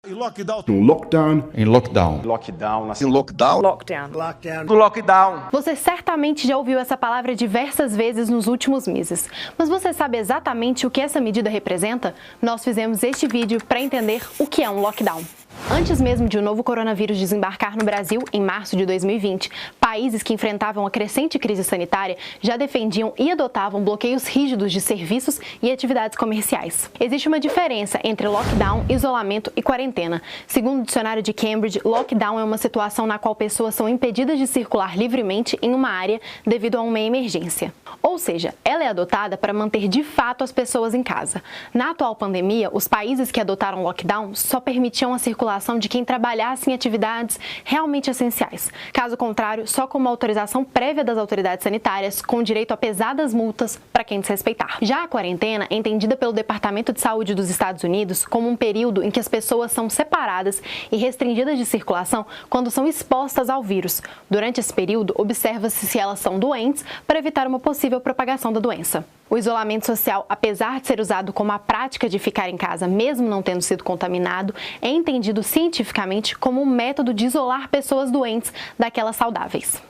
Em lockdown. Em lockdown. Em lockdown. Lockdown. Em lockdown. Lockdown. No lockdown. Você certamente já ouviu essa palavra diversas vezes nos últimos meses. Mas você sabe exatamente o que essa medida representa? Nós fizemos este vídeo para entender o que é um lockdown. Antes mesmo de o novo coronavírus desembarcar no Brasil, em março de 2020, países que enfrentavam a crescente crise sanitária já defendiam e adotavam bloqueios rígidos de serviços e atividades comerciais. Existe uma diferença entre lockdown, isolamento e quarentena. Segundo o dicionário de Cambridge, lockdown é uma situação na qual pessoas são impedidas de circular livremente em uma área devido a uma emergência. Ou seja, ela é adotada para manter de fato as pessoas em casa. Na atual pandemia, os países que adotaram lockdown só permitiam a circulação de quem trabalhasse em atividades realmente essenciais. Caso contrário, só com uma autorização prévia das autoridades sanitárias, com direito a pesadas multas para quem desrespeitar. Já a quarentena é entendida pelo Departamento de Saúde dos Estados Unidos como um período em que as pessoas são separadas e restringidas de circulação quando são expostas ao vírus. Durante esse período, observa-se se elas são doentes para evitar uma possível propagação da doença. O isolamento social, apesar de ser usado como a prática de ficar em casa mesmo não tendo sido contaminado, é entendido cientificamente como um método de isolar pessoas doentes daquelas saudáveis.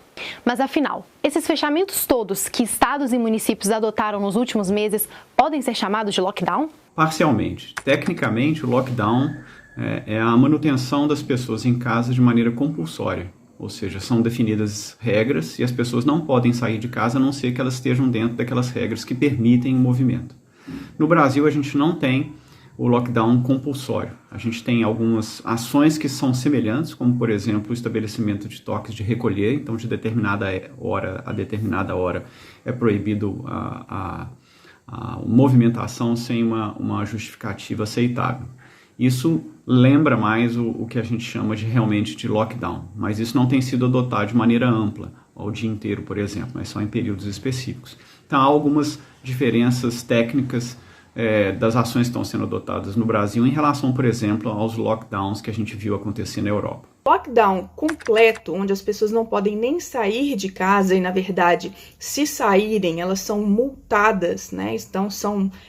Mas afinal, esses fechamentos todos que estados e municípios adotaram nos últimos meses podem ser chamados de lockdown? Parcialmente. Tecnicamente, o lockdown é a manutenção das pessoas em casa de maneira compulsória. Ou seja, são definidas regras e as pessoas não podem sair de casa a não ser que elas estejam dentro daquelas regras que permitem o movimento. No Brasil, a gente não tem o lockdown compulsório. A gente tem algumas ações que são semelhantes, como, por exemplo, o estabelecimento de toques de recolher. Então, de determinada hora a determinada hora é proibido a movimentação sem uma justificativa aceitável. Isso lembra mais o que a gente chama realmente de lockdown, mas isso não tem sido adotado de maneira ampla, ao dia inteiro, por exemplo, mas só em períodos específicos. Então, há algumas diferenças técnicas das ações que estão sendo adotadas no Brasil em relação, por exemplo, aos lockdowns que a gente viu acontecer na Europa. Lockdown completo, onde as pessoas não podem nem sair de casa e, na verdade, se saírem, elas são multadas, né? Então,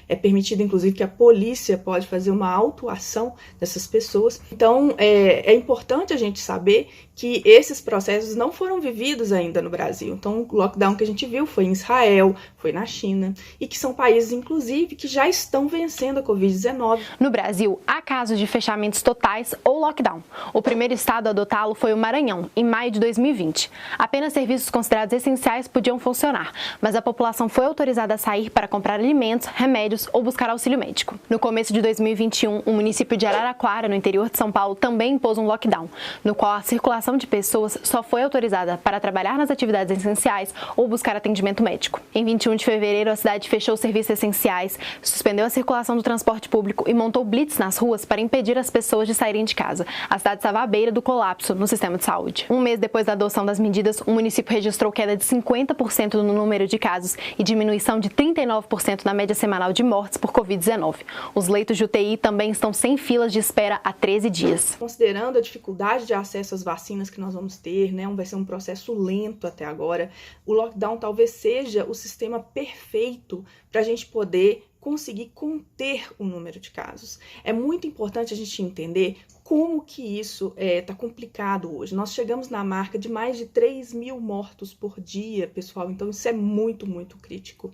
é permitido, inclusive, que a polícia pode fazer uma autuação dessas pessoas. Então, é importante a gente saber que esses processos não foram vividos ainda no Brasil. Então, o lockdown que a gente viu foi em Israel, foi na China, e que são países, inclusive, que já estão vencendo a Covid-19. No Brasil, há casos de fechamentos totais ou lockdown. O primeiro estado a adotá-lo foi o Maranhão, em maio de 2020. Apenas serviços considerados essenciais podiam funcionar, mas a população foi autorizada a sair para comprar alimentos, remédios ou buscar auxílio médico. No começo de 2021, o município de Araraquara, no interior de São Paulo, também impôs um lockdown, no qual a circulação de pessoas só foi autorizada para trabalhar nas atividades essenciais ou buscar atendimento médico. Em 21 de fevereiro, a cidade fechou os serviços essenciais, suspendeu a circulação do transporte público e montou blitz nas ruas para impedir as pessoas de saírem de casa. A cidade estava à beira do colapso no sistema de saúde. Um mês depois da adoção das medidas, o município registrou queda de 50% no número de casos e diminuição de 39% na média semanal de mortes por Covid-19. Os leitos de UTI também estão sem filas de espera há 13 dias. Considerando a dificuldade de acesso às vacinas que nós vamos ter, né, vai ser um processo lento até agora, o lockdown talvez seja o sistema perfeito para a gente poder conseguir conter o número de casos. É muito importante a gente entender como que isso está complicado hoje. Nós chegamos na marca de mais de 3.000 mortos por dia, pessoal, então isso é muito, muito crítico.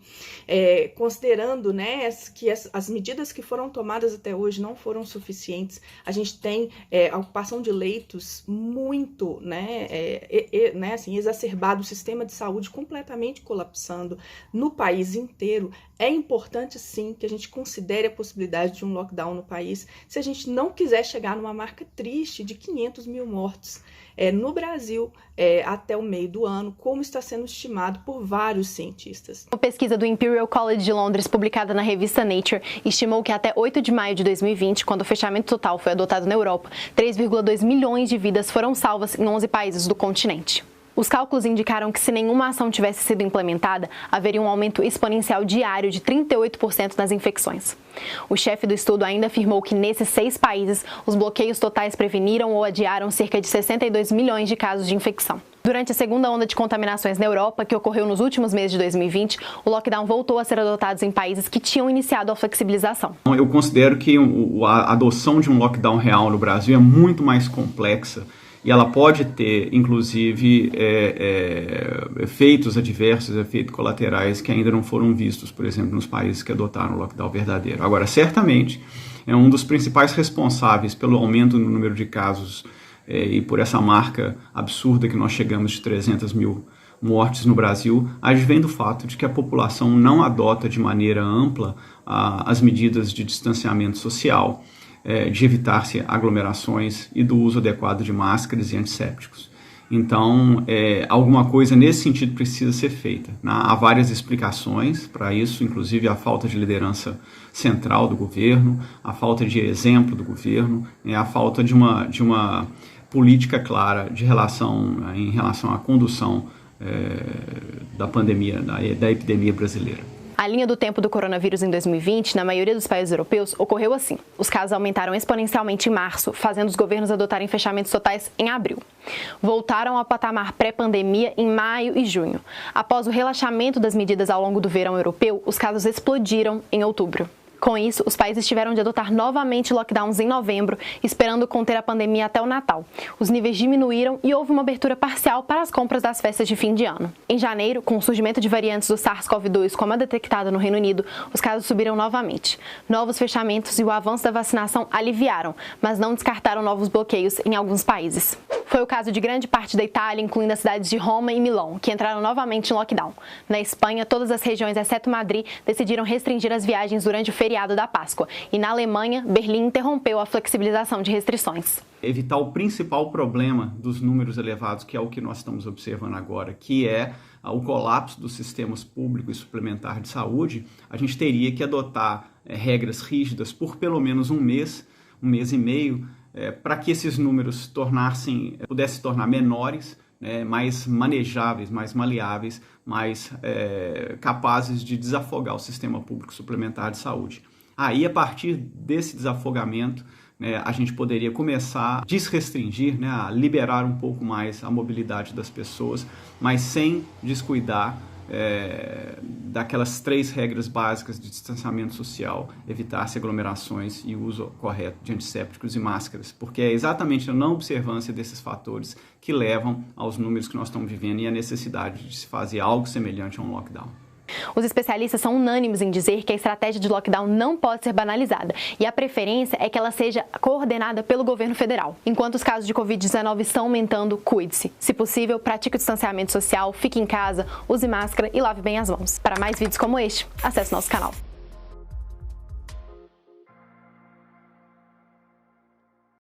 Considerando, né, que as medidas que foram tomadas até hoje não foram suficientes, a gente tem a ocupação de leitos muito, assim, exacerbado, o sistema de saúde completamente colapsando no país inteiro. É importante, sim, que a gente considere a possibilidade de um lockdown no país, se a gente não quiser chegar numa marca triste de 500 mil mortos no Brasil até o meio do ano, como está sendo estimado por vários cientistas. Uma pesquisa do Imperial College de Londres, publicada na revista Nature, estimou que até 8 de maio de 2020, quando o fechamento total foi adotado na Europa, 3,2 milhões de vidas foram salvas em 11 países do continente. Os cálculos indicaram que se nenhuma ação tivesse sido implementada, haveria um aumento exponencial diário de 38% nas infecções. O chefe do estudo ainda afirmou que nesses 6 países, os bloqueios totais preveniram ou adiaram cerca de 62 milhões de casos de infecção. Durante a segunda onda de contaminações na Europa, que ocorreu nos últimos meses de 2020, o lockdown voltou a ser adotado em países que tinham iniciado a flexibilização. Eu considero que a adoção de um lockdown real no Brasil é muito mais complexa e ela pode ter, inclusive, efeitos adversos, efeitos colaterais que ainda não foram vistos, por exemplo, nos países que adotaram o lockdown verdadeiro. Agora, certamente, é um dos principais responsáveis pelo aumento no número de casos e por essa marca absurda que nós chegamos de 300 mil mortes no Brasil, advém do fato de que a população não adota de maneira ampla as medidas de distanciamento social, de evitar-se aglomerações e do uso adequado de máscaras e antissépticos. Então, alguma coisa nesse sentido precisa ser feita. Há várias explicações para isso, inclusive a falta de liderança central do governo, a falta de exemplo do governo, a falta de uma política clara em relação à condução da pandemia, da epidemia brasileira. A linha do tempo do coronavírus em 2020, na maioria dos países europeus, ocorreu assim. Os casos aumentaram exponencialmente em março, fazendo os governos adotarem fechamentos totais em abril. Voltaram ao patamar pré-pandemia em maio e junho. Após o relaxamento das medidas ao longo do verão europeu, os casos explodiram em outubro. Com isso, os países tiveram de adotar novamente lockdowns em novembro, esperando conter a pandemia até o Natal. Os níveis diminuíram e houve uma abertura parcial para as compras das festas de fim de ano. Em janeiro, com o surgimento de variantes do SARS-CoV-2 como a detectada no Reino Unido, os casos subiram novamente. Novos fechamentos e o avanço da vacinação aliviaram, mas não descartaram novos bloqueios em alguns países. Foi o caso de grande parte da Itália, incluindo as cidades de Roma e Milão, que entraram novamente em lockdown. Na Espanha, todas as regiões, exceto Madrid, decidiram restringir as viagens durante o feriado da Páscoa. E na Alemanha, Berlim interrompeu a flexibilização de restrições. Evitar o principal problema dos números elevados, que é o que nós estamos observando agora, que é o colapso dos sistemas público e suplementar de saúde, a gente teria que adotar regras rígidas por pelo menos um mês e meio, para que esses números pudessem se tornar menores, mais manejáveis, mais maleáveis, mais capazes de desafogar o sistema público suplementar de saúde. Aí, a partir desse desafogamento, a gente poderia começar a desrestringir, a liberar um pouco mais a mobilidade das pessoas, mas sem descuidar daquelas 3 regras básicas de distanciamento social: evitar-se aglomerações e uso correto de antissépticos e máscaras, porque é exatamente a não observância desses fatores que levam aos números que nós estamos vivendo e a necessidade de se fazer algo semelhante a um lockdown. Os especialistas são unânimes em dizer que a estratégia de lockdown não pode ser banalizada e a preferência é que ela seja coordenada pelo governo federal. Enquanto os casos de Covid-19 estão aumentando, cuide-se. Se possível, pratique o distanciamento social, fique em casa, use máscara e lave bem as mãos. Para mais vídeos como este, acesse nosso canal.